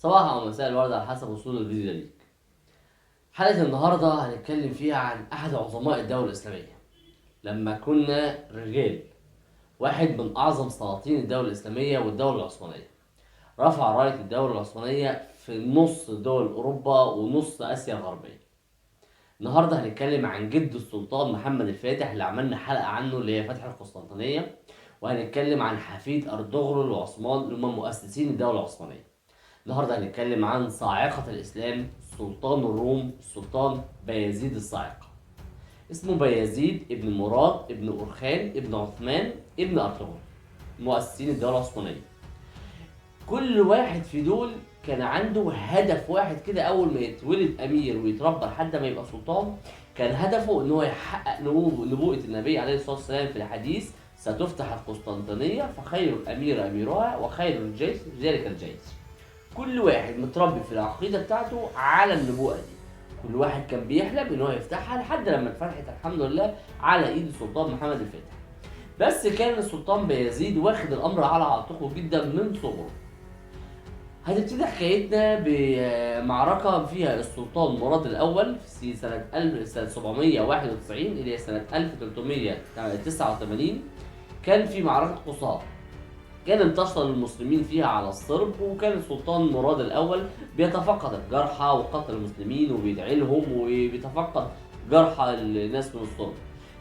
صباح او مساء الورد على حسب وصول الفيديو ده ليك. حلقة النهاردة هنتكلم فيها عن أحد عظماء الدولة الإسلامية لما كنا رجال. واحد من أعظم سلاطين الدولة الإسلامية والدولة العثمانية، رفع راية الدولة العثمانية في نص دول أوروبا ونص آسيا الغربية. النهاردة هنتكلم عن جد السلطان محمد الفاتح اللي عملنا حلقة عنه اللي هي فتح القسطنطينية، وهنتكلم عن حفيد أرطغرل وعثمان اللي هم مؤسسين الدولة العثمانية. النهارده هنتكلم عن صاعقة الإسلام، سلطان الروم، السلطان بايزيد الصاعقة. اسمه بايزيد ابن مراد ابن أورخان ابن عثمان ابن أرطغرل، مؤسسين الدولة العثمانية. كل واحد في دول كان عنده هدف واحد كده، أول ما يتولد أمير ويتربى لحد ما يبقى سلطان كان هدفه إن هو يحقق نبوءة النبي عليه الصلاة والسلام في الحديث: ستفتح القسطنطينية فخير الأمير أميرها وخير الجيش ذلك الجيش. كل واحد متربي في العقيدة بتاعته على النبوءة دي، كل واحد كان بيحلم ان هو يفتحها لحد لما اتفتحت الحمد لله على ايد السلطان محمد الفاتح. بس كان السلطان بايزيد واخد الامر على عاتقه جدا من صغره. هتبتدي حكايتنا بمعركة فيها السلطان مراد الأول في سنة 1791 اللي هي سنة 1389. كان في معركة قصار، كان انتصر المسلمين فيها على الصرب، وكان السلطان مراد الأول بيتفقد الجرحى وقتل المسلمين وبيدعي لهم وبيتفقد جرحى الناس من الصرب.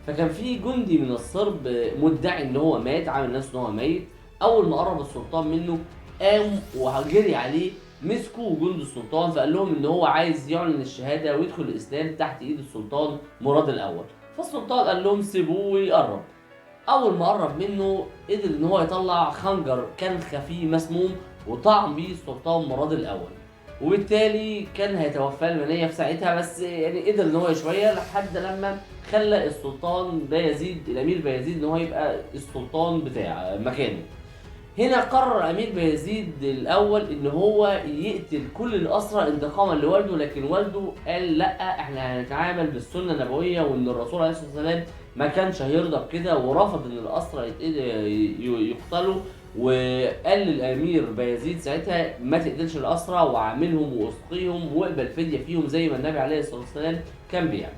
فكان في جندي من الصرب مدعي ان هو مات، عامل نفسه ان هو ميت. اول ما قرب السلطان منه قام وجري عليه، مسكوا جند السلطان فقال لهم ان هو عايز يعلن الشهاده ويدخل الاسلام تحت ايد السلطان مراد الاول. فالسلطان قال لهم سيبوه ويقرب. اول ما قرب منه قدر ان هو يطلع خنجر كان خفي مسموم وطعن بيه السلطان مراد الاول، وبالتالي كان هيتوفى المنيه في ساعتها، بس يعني قدر ان هو شويه لحد لما خلى السلطان بايزيد الامير بايزيد ان هو يبقى السلطان بتاع مكانه. هنا قرر امير بايزيد الاول ان هو يقتل كل الاسرى انتقاما لوالده، لكن والده قال لا، احنا هنتعامل بالسنه النبويه، وان الرسول عليه الصلاه والسلام ما كانش هيرضى بكده، ورفض ان الاسرى يقتلوا. وقال للامير بايزيد ساعتها ما تقتلش الاسرى وعاملهم واسقيهم واقبل فديه فيهم زي ما النبي عليه الصلاه والسلام كان بيعمل.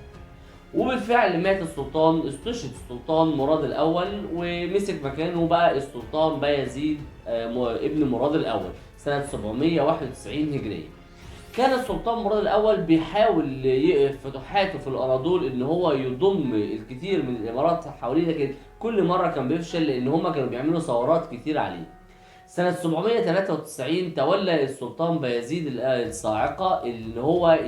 وبالفعل مات السلطان، استشهد السلطان مراد الاول ومسك مكانه بقى السلطان بايزيد ابن مراد الاول سنه 791 هجريه. كان السلطان مراد الاول بيحاول فتوحاته في الاناضول ان هو يضم الكثير من الامارات حواليه، لكن كل مره كان بيفشل لان هم كانوا بيعملوا ثورات كتير عليه. سنة 793 تولى السلطان بايزيد الصاعقة ان هو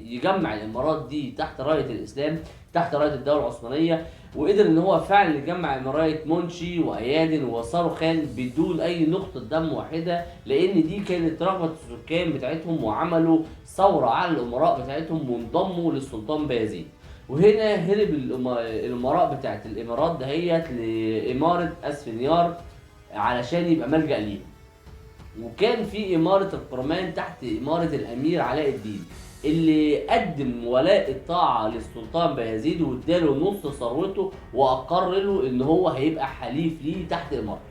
يجمع الامارات دي تحت راية الاسلام، تحت راية الدولة العثمانية، وقدر ان هو فعلا يجمع امارات منشي وايادن وصاروخان بدون اي نقطة دم واحدة، لان دي كانت رغبة السكان بتاعتهم، وعملوا ثورة على الامراء بتاعتهم وانضموا للسلطان بايزيد. وهنا هرب الامراء بتاعت الامارات دهيت لامارة اسفنيار علشان يبقى ملجأ ليهم. وكان في إمارة القرمان تحت إمارة الأمير علاء الدين اللي قدم ولاء الطاعة للسلطان بايزيد واداله نص ثروته وأقر له إن هو هيبقى حليف ليه تحت إمارته.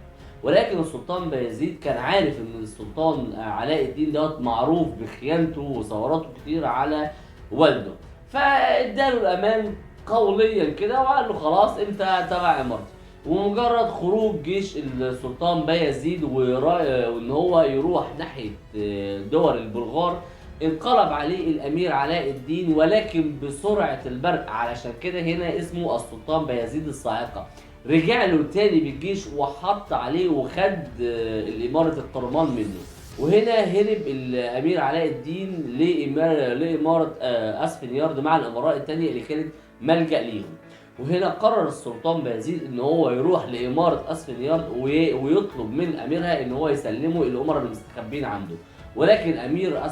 ولكن السلطان بايزيد كان عارف إن السلطان علاء الدين دوت معروف بخيانته وثوراته كتير على والده، فاداله الأمان قوليا كده وقال له خلاص أنت تبع إمارتي. ومجرد خروج جيش السلطان بايزيد وان هو يروح ناحيه دول البلغار، انقلب عليه الامير علاء الدين ولكن بسرعه البرق، علشان كده هنا اسمه السلطان بايزيد الصاعقه. رجع له تاني بالجيش وحط عليه وخد الاماره القرمان منه. وهنا هرب الامير علاء الدين لاماره اسفنيارد مع الامراء الثانيه اللي كانت ملجأ ليهم. وهنا قرر السلطان بايزيد ان هو يروح لاماره اسفنيارد ويطلب من اميرها ان هو يسلمه الامراء المستخبين عنده، ولكن امير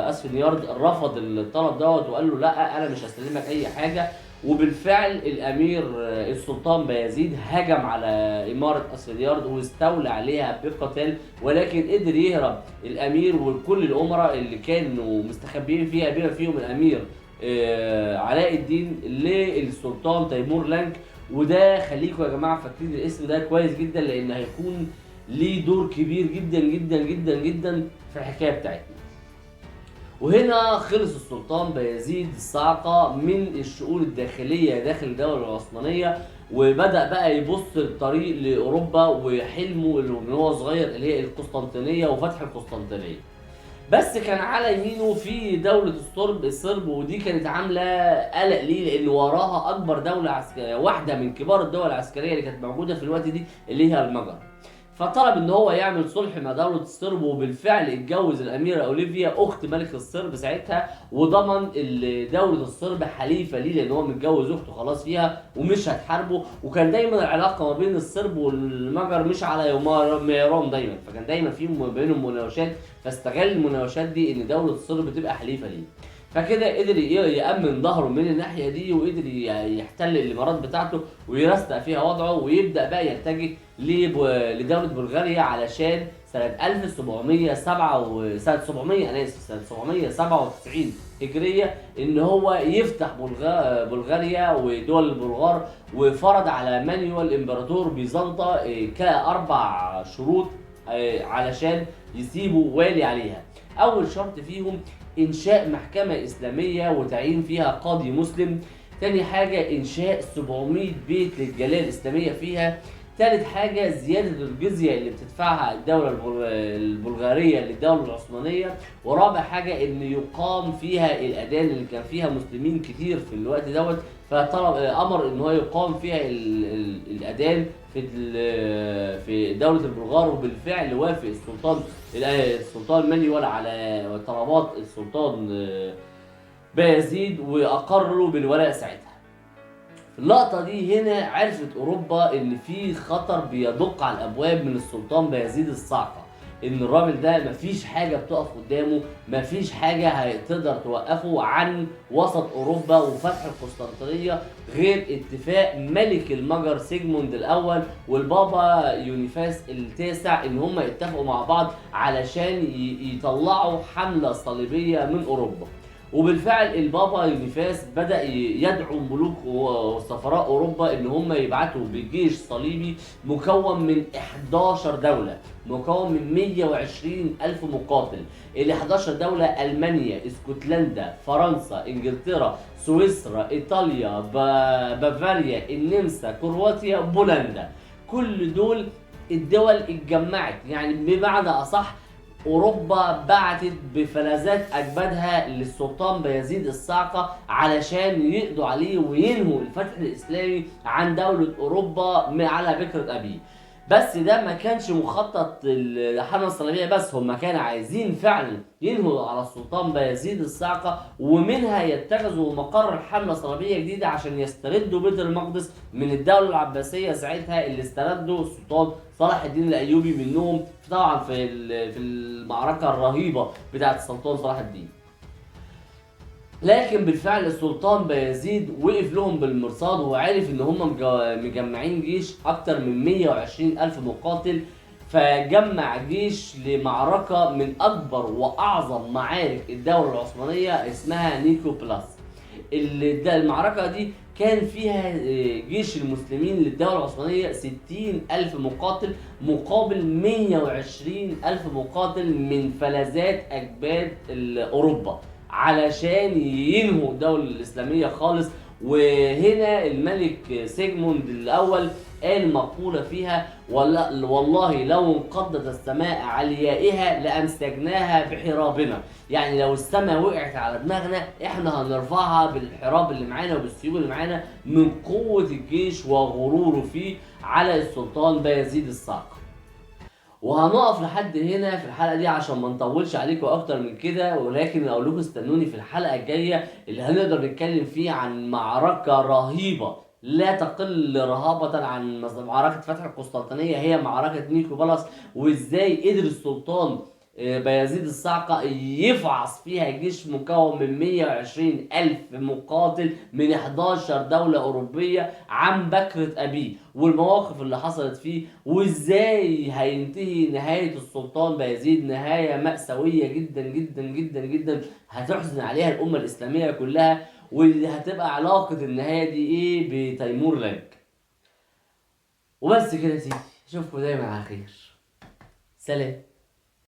اسفنيارد رفض الطلب دوت وقال له لا، انا مش هسلمك اي حاجه. وبالفعل الامير السلطان بايزيد هجم على اماره اسفنيارد واستولى عليها بقتال، ولكن قدر يهرب الامير وكل الامراء اللي كانوا مستخبيين فيها بما فيهم الامير علاء الدين للسلطان تيمور لانك. وده خليكم يا جماعه فاكرين الاسم ده كويس جدا، لان هيكون ليه دور كبير جدا جدا جدا جدا في الحكايه بتاعتنا. وهنا خلص السلطان بايزيد الصاعقة من الشؤون الداخلية داخل الدولة العثمانية، وبدأ بقى يبص الطريق لأوروبا وحلمه اللي من هو صغير اللي هي القسطنطينية وفتح القسطنطينية. بس كان على يمينه في دولة الصرب، ودي كانت عاملة قلق ليه، لأن وراها أكبر دولة عسكرية، واحدة من كبار الدول العسكرية اللي كانت موجودة في الوقت دي اللي هي المجر. فطلب ان هو يعمل صلح مع دولة الصرب، وبالفعل اتجوز الاميرة اوليفيا اخت ملك الصرب ساعتها، وضمن دولة الصرب حليفة ليه لان هو متجوز اخته خلاص فيها ومش هتحاربه. وكان دايما العلاقة ما بين الصرب والمجر مش على معيران دايما، فكان دايما في بينهم مناوشات، فاستغل المناوشات دي ان دولة الصرب تبقى حليفة ليه. فكده قدر يأمن ظهره من الناحية دي، وقدر يحتل الإمارات بتاعته ويرستق فيها وضعه، ويبدأ بقى يتجه لدولة بلغاريا علشان سنة 797 هجرية إن هو يفتح بلغاريا ودول البلغار، وفرض على مانويل إمبراطور بيزنطة كأربع شروط علشان يسيبوا والي عليها. أول شرط فيهم إنشاء محكمة إسلامية وتعيين فيها قاضي مسلم. تاني حاجة إنشاء 700 بيت للجالية الإسلامية فيها. تالت حاجة زيادة الجزية اللي بتدفعها الدولة البلغارية للدولة العثمانية. ورابع حاجة إن يقام فيها الأذان اللي كان فيها مسلمين كتير في الوقت دوت، فطلب أمر إن هو يقام فيها الأذان في دولة البلغار. وبالفعل وافق السلطان مانويل على طلبات السلطان بايزيد وأقروا بالولاء ساعتها. في اللقطة دي هنا عرفت أوروبا إن في خطر بيدق على الأبواب من السلطان بايزيد الصاعقة، إن الراجل ده مفيش حاجة بتقف قدامه، مفيش حاجة هتقدر توقفه عن وسط أوروبا وفتح القسطنطينية غير اتفاق ملك المجر سيجموند الأول والبابا يونيفاس التاسع، إن هم اتفقوا مع بعض علشان يطلعوا حملة صليبية من أوروبا. وبالفعل البابا يونيفاس بدأ يدعو ملوك وسفراء أوروبا إن هم يبعتوا بجيش صليبي مكون من 11 دولة، مكون من 120 ألف مقاتل. ال 11 دولة ألمانيا، اسكتلندا، فرنسا، إنجلترا، سويسرا، إيطاليا، بافاريا، النمسا، كرواتيا، بولندا. كل دول الدول اتجمعت، يعني بمعنى أصح اوروبا بعتت بفلذات اجبادها للسلطان بايزيد الصاعقه علشان يقضوا عليه وينهوا الفتح الاسلامي عن دوله اوروبا على فكره ابيه. بس ده ما كانش مخطط الحمله الصليبيه بس، هم كانوا عايزين فعلا ينهوا على السلطان بايزيد الصاعقه، ومنها يتخذوا مقر حمله صليبيه جديده عشان يستردوا بيت المقدس من الدوله العباسيه ساعتها اللي استردوا السلطان صلاح الدين الايوبي منهم، طبعا في المعركه الرهيبه بتاعه السلطان صلاح الدين. لكن بالفعل السلطان بايزيد وقف لهم بالمرصاد، وعرف ان هم مجمعين جيش اكتر من 120 الف مقاتل، فجمع جيش لمعركة من اكبر واعظم معارك الدولة العثمانية اسمها نيكو بلاس. المعركة دي كان فيها جيش المسلمين للدولة العثمانية 60 ألف مقاتل مقابل 120 ألف مقاتل من فلذات أجباد أوروبا علشان ينهوا الدولة الإسلامية خالص. وهنا الملك سيجموند الأول قال مقولة فيها: والله لو انقضت السماء عليائها لأمسكناها بحرابنا، يعني لو السماء وقعت على دماغنا احنا هنرفعها بالحراب اللي معانا وبالسيوف اللي معانا من قوة الجيش وغروره فيه على السلطان بايزيد الصاعقة. وهنقف لحد هنا في الحلقه دي عشان ما نطولش عليكم اكتر من كده، ولكن اقول لكم استنوني في الحلقه الجايه اللي هنقدر نتكلم فيه عن معركه رهيبه لا تقل رهابه عن معركه فتح القسطنطينيه، هي معركه نيكو بلاس، وازاي قدر السلطان بايزيد الصاعقة يفعص فيها جيش مكون من 120 ألف مقاتل من 11 دولة أوروبية عن بكرة أبيه، والمواقف اللي حصلت فيه، وإزاي هينتهي نهاية السلطان بايزيد نهاية مأساوية جدا جدا جدا جدا هتحزن عليها الأمة الإسلامية كلها، واللي هتبقى علاقة النهاية دي إيه بتيمور لانك. وبس كده يا سيدي، أشوفكم دايما على خير. سلام.